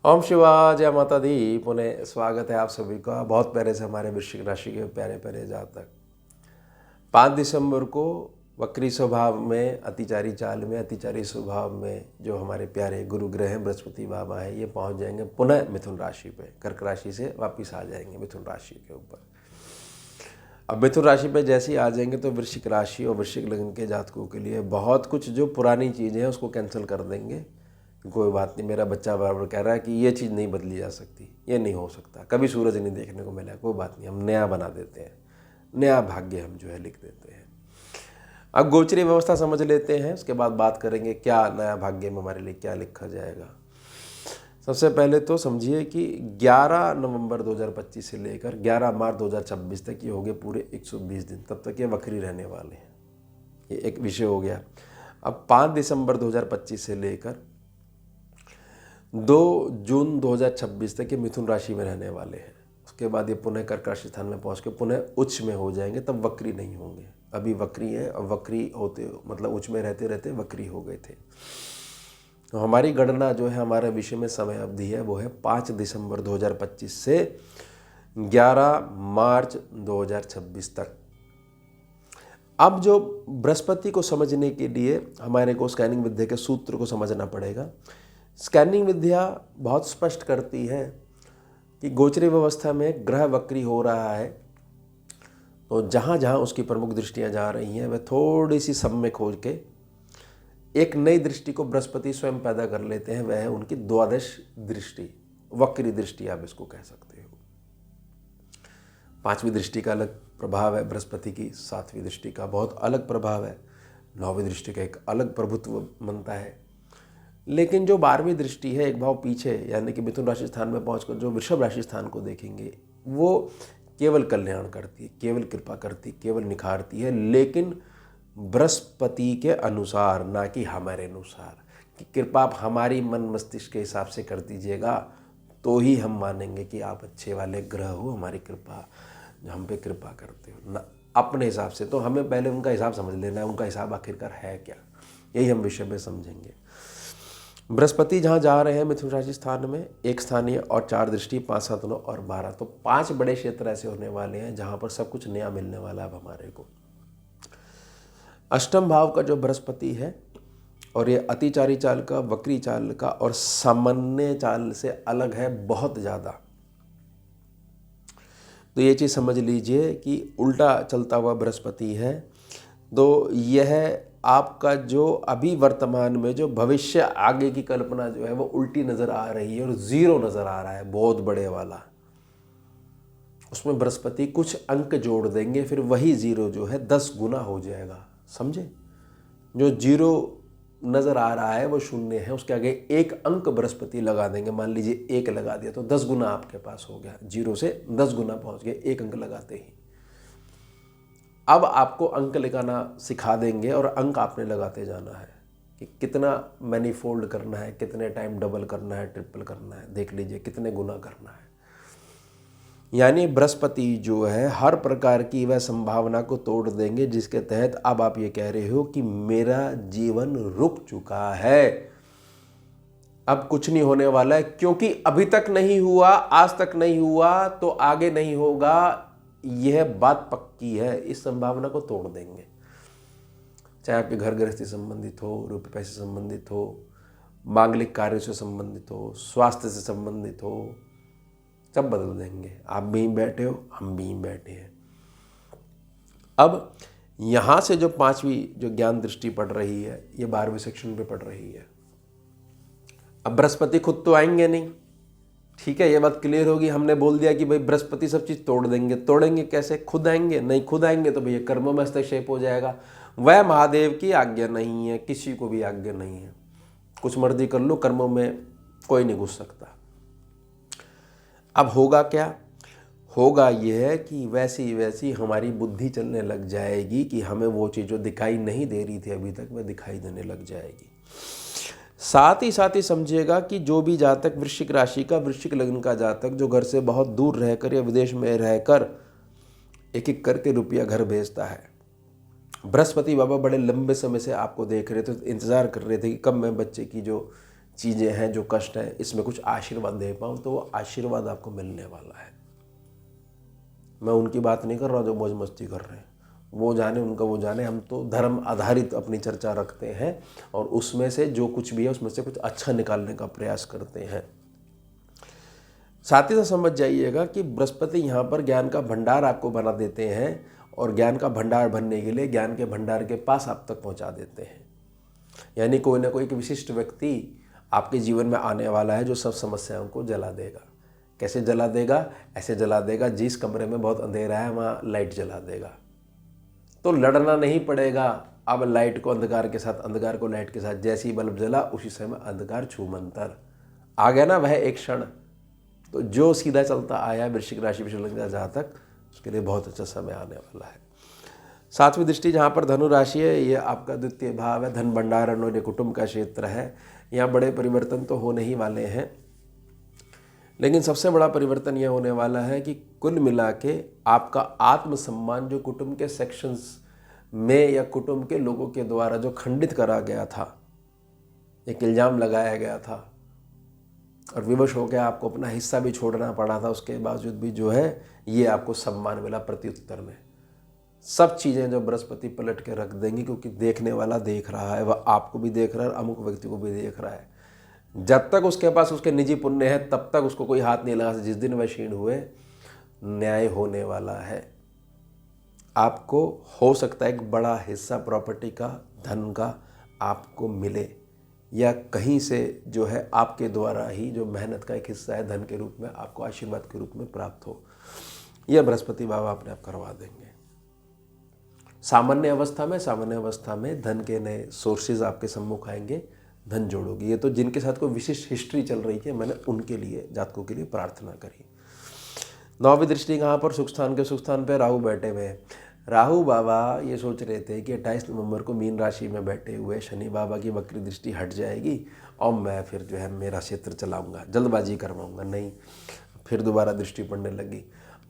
ओम शिवा जय माता दी। पुनः स्वागत है आप सभी का बहुत प्यारे से हमारे वृश्चिक राशि के प्यारे प्यारे जातक। 5 दिसंबर को वक्री स्वभाव में अतिचारी चाल में अतिचारी स्वभाव में जो हमारे प्यारे गुरु ग्रह हैं बृहस्पति बाबा हैं, ये पहुंच जाएंगे पुनः मिथुन राशि पे। कर्क राशि से वापिस आ जाएंगे मिथुन राशि के ऊपर। अब मिथुन राशि पे जैसे ही आ जाएंगे तो वृश्चिक राशि और वृश्चिक लग्न के जातकों के लिए बहुत कुछ जो पुरानी चीज़ें हैं उसको कैंसिल कर देंगे। कोई बात नहीं, मेरा बच्चा बराबर कह रहा है कि ये चीज़ नहीं बदली जा सकती, ये नहीं हो सकता, कभी सूरज नहीं देखने को मिला, कोई बात नहीं, हम नया बना देते हैं, नया भाग्य हम जो है लिख देते हैं। अब गोचरी व्यवस्था समझ लेते हैं, उसके बाद बात करेंगे क्या नया भाग्य में हमारे लिए क्या लिखा जाएगा। सबसे पहले तो समझिए कि 11 नवंबर 2025 से लेकर 11 मार्च 2026 तक ये हो गए पूरे 120 दिन, तब तक ये वक्री रहने वाले हैं। ये एक विषय हो गया। अब 5 दिसंबर 2025 से लेकर 2 जून 2026 तक ये मिथुन राशि में रहने वाले हैं। उसके बाद ये पुनः कर्क राशि स्थान में पहुंच के पुनः उच्च में हो जाएंगे, तब वक्री नहीं होंगे। अभी वक्री है और वक्री होते मतलब उच्च में रहते रहते वक्री हो गए थे। तो हमारी गणना जो है हमारे विषय में समय अवधि है वो है 5 दिसंबर 2025 से 11 मार्च 2026 तक। अब जो बृहस्पति को समझने के लिए हमारे को स्कैनिंग विद्या के सूत्र को समझना पड़ेगा। स्कैनिंग विद्या बहुत स्पष्ट करती है कि गोचरी व्यवस्था में ग्रह वक्री हो रहा है, तो जहाँ जहाँ उसकी प्रमुख दृष्टियाँ जा रही हैं वह थोड़ी सी समय खोज के एक नई दृष्टि को बृहस्पति स्वयं पैदा कर लेते हैं। वह है उनकी द्वादश दृष्टि, वक्री दृष्टि आप इसको कह सकते हो। 5वीं दृष्टि का अलग प्रभाव है, बृहस्पति की 7वीं दृष्टि का बहुत अलग प्रभाव है, 9वीं दृष्टि का एक अलग प्रभुत्व बनता है। लेकिन जो 12वीं दृष्टि है एक भाव पीछे, यानी कि मिथुन राशि स्थान में पहुंचकर जो वृषभ राशि स्थान को देखेंगे, वो केवल कल्याण करती है, केवल कृपा करती, केवल निखारती है, लेकिन बृहस्पति के अनुसार, ना कि हमारे अनुसार। कि कृपा आप हमारी मन मस्तिष्क के हिसाब से कर दीजिएगा तो ही हम मानेंगे कि आप अच्छे वाले ग्रह हो, हमारी कृपा हम पे कृपा करते हो। ना अपने हिसाब से, तो हमें पहले उनका हिसाब समझ लेना है, उनका हिसाब आखिरकार है क्या, यही हम विषय में समझेंगे। बृहस्पति जहाँ जा रहे हैं मिथुन राशि स्थान में, एक स्थानीय और 4 दृष्टि, 5, 7, 9 और 12, तो 5 बड़े क्षेत्र ऐसे होने वाले हैं जहाँ पर सब कुछ नया मिलने वाला है अब हमारे को। अष्टम भाव का जो बृहस्पति है और ये अतिचारी चाल का, वक्री चाल का और सामान्य चाल से अलग है बहुत ज़्यादा। तो ये चीज़ समझ लीजिए कि उल्टा चलता हुआ बृहस्पति है, तो यह आपका जो अभी वर्तमान में जो भविष्य आगे की कल्पना जो है वो उल्टी नज़र आ रही है और जीरो नज़र आ रहा है बहुत बड़े वाला। उसमें बृहस्पति कुछ अंक जोड़ देंगे, फिर वही जीरो जो है 10 गुना हो जाएगा। समझे? जो जीरो नज़र आ रहा है वो शून्य है, उसके आगे एक अंक बृहस्पति लगा देंगे। मान लीजिए 1 लगा दिया तो 10 गुना आपके पास हो गया, जीरो से 10 गुना पहुंच गए एक अंक लगाते ही। अब आपको अंक लगाना सिखा देंगे और अंक आपने लगाते जाना है कि कितना मैनीफोल्ड करना है, कितने टाइम डबल करना है, ट्रिपल करना है, देख लीजिए कितने गुना करना है। यानी बृहस्पति जो है हर प्रकार की वह संभावना को तोड़ देंगे जिसके तहत अब आप ये कह रहे हो कि मेरा जीवन रुक चुका है, अब कुछ नहीं होने वाला है, क्योंकि अभी तक नहीं हुआ, आज तक नहीं हुआ तो आगे नहीं होगा, यह बात पक्की है। इस संभावना को तोड़ देंगे, चाहे आपके घर गृहस्थी संबंधित हो, रुपये पैसे संबंधित हो, मांगलिक कार्य से संबंधित हो, स्वास्थ्य से संबंधित हो, सब बदल देंगे। आप भी बैठे हो, हम भी बैठे हैं। अब यहाँ से जो 5वीं जो ज्ञान दृष्टि पड़ रही है ये 12वें सेक्शन पे पड़ रही है। अब बृहस्पति खुद तो आएंगे नहीं, ठीक है, ये बात क्लियर होगी। हमने बोल दिया कि भाई बृहस्पति सब चीज़ तोड़ देंगे, तोड़ेंगे कैसे? खुद आएंगे नहीं, खुद आएंगे तो भैया कर्मों में हस्तक्षेप हो जाएगा। वह महादेव की आज्ञा नहीं है, किसी को भी आज्ञा नहीं है, कुछ मर्जी कर लो, कर्मों में कोई नहीं घुस सकता। अब होगा क्या? होगा यह है कि वैसी वैसी हमारी बुद्धि चलने लग जाएगी कि हमें वो चीज़ जो दिखाई नहीं दे रही थी अभी तक, वह दिखाई देने लग जाएगी। साथ ही समझिएगा कि जो भी जातक वृश्चिक राशि का, वृश्चिक लग्न का जातक जो घर से बहुत दूर रहकर या विदेश में रहकर एक एक करके रुपया घर भेजता है, बृहस्पति बाबा बड़े लंबे समय से आपको देख रहे थे, इंतज़ार कर रहे थे कि कब मैं बच्चे की जो चीज़ें हैं, जो कष्ट हैं, इसमें कुछ आशीर्वाद दे पाऊँ तो वो आशीर्वाद आपको मिलने वाला है। मैं उनकी बात नहीं कर रहा जो मौज मस्ती कर रहे हैं, वो जाने, उनका वो जाने। हम तो धर्म आधारित अपनी चर्चा रखते हैं और उसमें से जो कुछ भी है उसमें से कुछ अच्छा निकालने का प्रयास करते हैं। साथ ही साथ समझ जाइएगा कि बृहस्पति यहाँ पर ज्ञान का भंडार आपको बना देते हैं और ज्ञान का भंडार बनने के लिए ज्ञान के भंडार के पास आप तक पहुँचा देते हैं। यानी कोई ना कोई एक विशिष्ट व्यक्ति आपके जीवन में आने वाला है जो सब समस्याओं को जला देगा। कैसे जला देगा? ऐसे जला देगा जिस कमरे में बहुत अंधेरा है वहाँ लाइट जला देगा। तो लड़ना नहीं पड़ेगा। अब लाइट को अंधकार के साथ, अंधकार को लाइट के साथ, जैसे ही बल्ब जला उसी समय अंधकार छूमंतर आ गया ना, वह एक क्षण। तो जो सीधा चलता आया वृश्चिक राशि में चल जहाँ तक, उसके लिए बहुत अच्छा समय आने वाला है। सातवीं दृष्टि जहाँ पर धनु राशि है, ये आपका द्वितीय भाव है, धन भंडारण और कुटुंब का क्षेत्र है। यहाँ बड़े परिवर्तन तो होने ही वाले हैं, लेकिन सबसे बड़ा परिवर्तन यह होने वाला है कि कुल मिला के आपका आत्मसम्मान जो कुटुंब के सेक्शंस में या कुटुंब के लोगों के द्वारा जो खंडित करा गया था, एक इल्ज़ाम लगाया गया था और विवश हो गया, आपको अपना हिस्सा भी छोड़ना पड़ा था, उसके बावजूद भी जो है ये आपको सम्मान मिला प्रत्युत्तर में। सब चीज़ें जो बृहस्पति पलट के रख देंगी, क्योंकि देखने वाला देख रहा है, वह आपको भी देख रहा है और अमुक व्यक्ति को भी देख रहा है। जब तक उसके पास उसके निजी पुण्य है तब तक उसको कोई हाथ नहीं लगा। जिस दिन वह क्षीण हुए, न्याय होने वाला है। आपको हो सकता है एक बड़ा हिस्सा प्रॉपर्टी का, धन का आपको मिले, या कहीं से जो है आपके द्वारा ही जो मेहनत का एक हिस्सा है धन के रूप में आपको आशीर्वाद के रूप में प्राप्त हो। यह बृहस्पति बाबा अपने आप करवा देंगे। सामान्य अवस्था में धन के नए सोर्सेज आपके सम्मुख आएंगे, धन जोड़ोगे। ये तो जिनके साथ कोई विशिष्ट हिस्ट्री चल रही है, मैंने उनके लिए, जातकों के लिए प्रार्थना करी। नौवीं दृष्टि कहाँ पर? सुख स्थान पे राहु बैठे हुए हैं। राहु बाबा ये सोच रहे थे कि 28 नवंबर को मीन राशि में बैठे हुए शनि बाबा की वक्री दृष्टि हट जाएगी और मैं फिर जो है मेरा क्षेत्र चलाऊंगा, जल्दबाजी करवाऊंगा। नहीं, फिर दोबारा दृष्टि पड़ने लगी।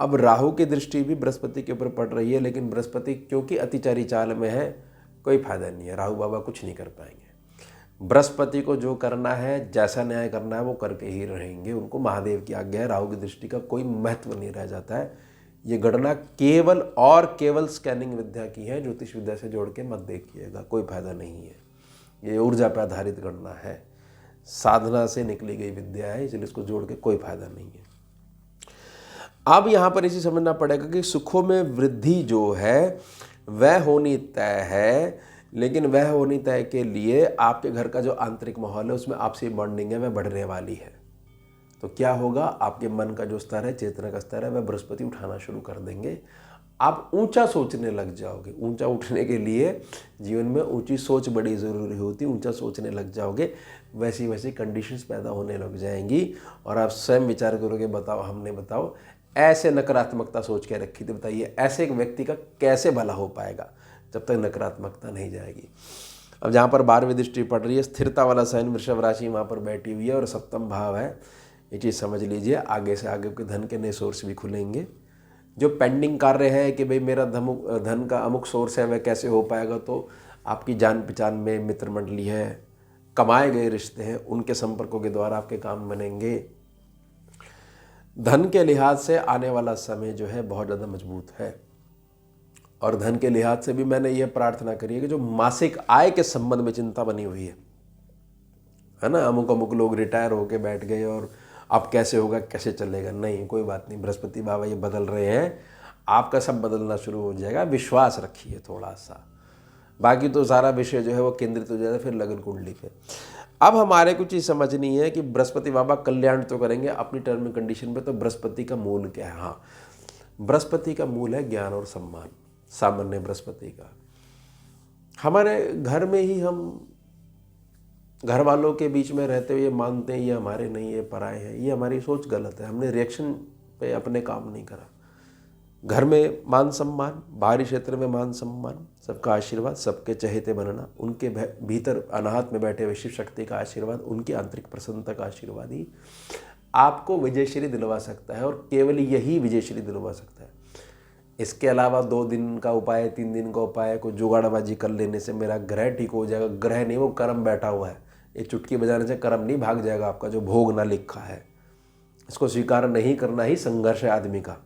अब राहु की दृष्टि भी बृहस्पति के ऊपर पड़ रही है, लेकिन बृहस्पति क्योंकि अतिचारी चाल में है, कोई फायदा नहीं है। राहु बाबा कुछ नहीं कर पाएंगे। बृहस्पति को जो करना है, जैसा न्याय करना है, वो करके ही रहेंगे। उनको महादेव की आज्ञा है। राहु की दृष्टि का कोई महत्व नहीं रह जाता है। ये गणना केवल और केवल स्कैनिंग विद्या की है, ज्योतिष विद्या से जोड़ के मत देखिएगा, कोई फायदा नहीं है। ये ऊर्जा पर आधारित गणना है, साधना से निकली गई विद्या है, इसलिए इसको जोड़ के कोई फायदा नहीं है। अब यहाँ पर इसे समझना पड़ेगा कि सुखों में वृद्धि जो है वह होनी तय है, लेकिन वह होनी तय के लिए आपके घर का जो आंतरिक माहौल है उसमें आपसी बॉन्डिंग है वह बढ़ने वाली है। तो क्या होगा? आपके मन का जो स्तर है, चेतना का स्तर है, वह बृहस्पति उठाना शुरू कर देंगे। आप ऊंचा सोचने लग जाओगे। ऊंचा उठने के लिए जीवन में ऊंची सोच बड़ी ज़रूरी होती है। ऊंचा सोचने लग जाओगे, वैसी वैसी कंडीशंस पैदा होने लग जाएंगी और आप स्वयं विचार करोगे, बताओ हमने, बताओ ऐसे नकारात्मकता सोच के रखी थी, बताइए ऐसे एक व्यक्ति का कैसे भला हो पाएगा जब तक नकारात्मकता नहीं जाएगी। अब जहाँ पर 12वीं दृष्टि पड़ रही है, स्थिरता वाला साइन वृषभ राशि वहाँ पर बैठी हुई है और सप्तम भाव है। ये चीज़ समझ लीजिए, आगे से आगे के धन के नए सोर्स भी खुलेंगे। जो पेंडिंग कार्य है कि भाई मेरा धन का अमुक सोर्स है, वह कैसे हो पाएगा, तो आपकी जान पहचान में मित्र मंडली है, कमाए गए रिश्ते हैं, उनके संपर्कों के द्वारा आपके काम बनेंगे। धन के लिहाज से आने वाला समय जो है बहुत ज़्यादा मजबूत है। और धन के लिहाज से भी मैंने ये प्रार्थना करी है कि जो मासिक आय के संबंध में चिंता बनी हुई है ना, अमुक लोग रिटायर होके बैठ गए और अब कैसे होगा, कैसे चलेगा, नहीं कोई बात नहीं, बृहस्पति बाबा ये बदल रहे हैं, आपका सब बदलना शुरू हो जाएगा। विश्वास रखिए थोड़ा सा, बाकी तो सारा विषय जो है वो केंद्रित हो जाएगा फिर लगन कुंडली पे। अब हमारे कुछ चीज़ समझनी है कि बृहस्पति बाबा कल्याण तो करेंगे अपनी टर्म एंड कंडीशन पे, तो बृहस्पति का मूल क्या है? हाँ, बृहस्पति का मूल है ज्ञान और सम्मान। सामान्य बृहस्पति का हमारे घर में ही हम घर वालों के बीच में रहते हुए मानते हैं ये हमारे नहीं, ये पराए हैं, ये हमारी सोच गलत है। हमने रिएक्शन पे अपने काम नहीं करा। घर में मान सम्मान, बाहरी क्षेत्र में मान सम्मान, सबका आशीर्वाद, सबके चहेते बनना, उनके भीतर अनाहत में बैठे हुए शिव शक्ति का आशीर्वाद, उनकी आंतरिक प्रसन्नता का आशीर्वाद ही आपको विजयश्री दिलवा सकता है, और केवल यही विजयश्री दिलवा सकता है। इसके अलावा 2 दिन का उपाय, 3 दिन का उपाय, कोई जुगाड़बाजी कर लेने से मेरा ग्रह ठीक हो जाएगा, ग्रह नहीं वो कर्म बैठा हुआ है, ये चुटकी बजाने से कर्म नहीं भाग जाएगा आपका, जो भोग ना लिखा है इसको स्वीकार नहीं करना ही संघर्ष है आदमी का।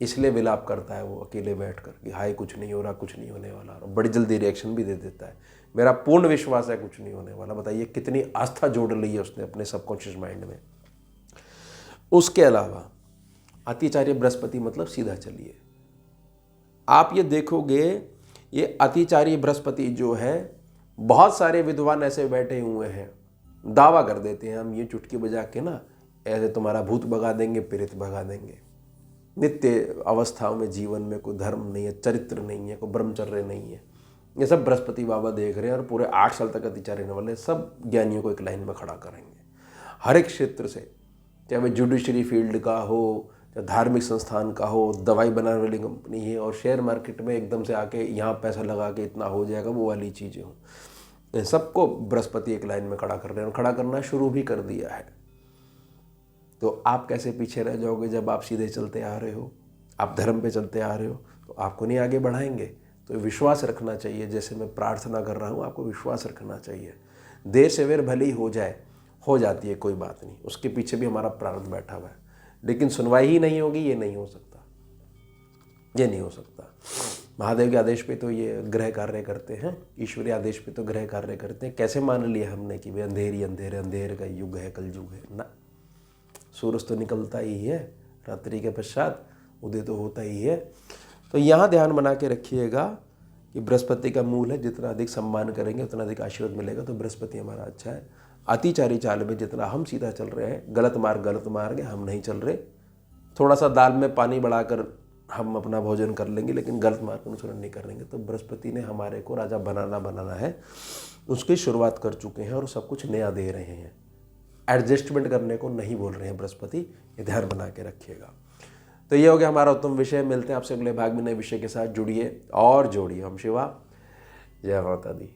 इसलिए विलाप करता है वो अकेले बैठकर कि हाय कुछ नहीं हो रहा, कुछ नहीं होने वाला, और बड़ी जल्दी रिएक्शन भी दे देता है। मेरा पूर्ण विश्वास है कुछ नहीं होने वाला। बताइए कितनी आस्था जोड़ ली है उसने अपने सबकॉन्शियस माइंड में। उसके अलावा अतिचार्य बृहस्पति मतलब सीधा चलिए। आप ये देखोगे ये अतिचार्य बृहस्पति जो है, बहुत सारे विद्वान ऐसे बैठे हुए हैं दावा कर देते हैं हम ये चुटकी बजा के ना ऐसे तुम्हारा भूत भगा देंगे, प्रेत भगा देंगे। नित्य अवस्थाओं में जीवन में कोई धर्म नहीं है, चरित्र नहीं है, कोई ब्रह्मचर्य नहीं है। ये सब बृहस्पति बाबा देख रहे हैं और पूरे 8 साल तक अतिचार्य रहने वाले सब ज्ञानियों को एक लाइन में खड़ा करेंगे। हर एक क्षेत्र से, चाहे वह जुडिशरी फील्ड का हो, चाहे धार्मिक संस्थान का हो, दवाई बनाने वाली कंपनी है, और शेयर मार्केट में एकदम से आके यहाँ पैसा लगा के इतना हो जाएगा, वो वाली चीज़ें हों। इन सबको बृहस्पति एक लाइन में खड़ा कर रहे हैं और खड़ा करना शुरू भी कर दिया है। तो आप कैसे पीछे रह जाओगे जब आप सीधे चलते आ रहे हो, आप धर्म पे चलते आ रहे हो, तो आपको नहीं आगे बढ़ाएंगे। तो विश्वास रखना चाहिए, जैसे मैं प्रार्थना कर रहा हूँ आपको विश्वास रखना चाहिए। देर सवेर भले ही हो जाए, हो जाती है, कोई बात नहीं, उसके पीछे भी हमारा प्रारब्ध बैठा हुआ है। लेकिन सुनवाई ही नहीं होगी, ये नहीं हो सकता, ये नहीं हो सकता। महादेव के आदेश पे तो ये ग्रह कार्य करते हैं, ईश्वरीय आदेश पे तो ग्रह कार्य करते हैं। कैसे मान लिया हमने कि वे अंधेरी अंधेरे अंधेर का युग है, कल युग है ना। सूरज तो निकलता ही है, रात्रि के पश्चात उदय तो होता ही है। तो यहाँ ध्यान बना के रखिएगा कि बृहस्पति का मूल है, जितना अधिक सम्मान करेंगे उतना अधिक आशीर्वाद मिलेगा। तो बृहस्पति हमारा अच्छा है। अतिचारी चाल में जितना हम सीधा चल रहे हैं, गलत मार्ग है, हम नहीं चल रहे। थोड़ा सा दाल में पानी बढ़ाकर हम अपना भोजन कर लेंगे, लेकिन गलत मार्ग अनुसरण नहीं करेंगे। तो बृहस्पति ने हमारे को राजा बनाना है, उसकी शुरुआत कर चुके हैं और सब कुछ नया दे रहे हैं। एडजस्टमेंट करने को नहीं बोल रहे हैं बृहस्पति, ये ध्यान बना के रखिएगा। तो ये हो गया हमारा उत्तम विषय। मिलते हैं आपसे अगले भाग में नए विषय के साथ। जुड़िए और जोड़िए। हम शिवा, जय माता दी।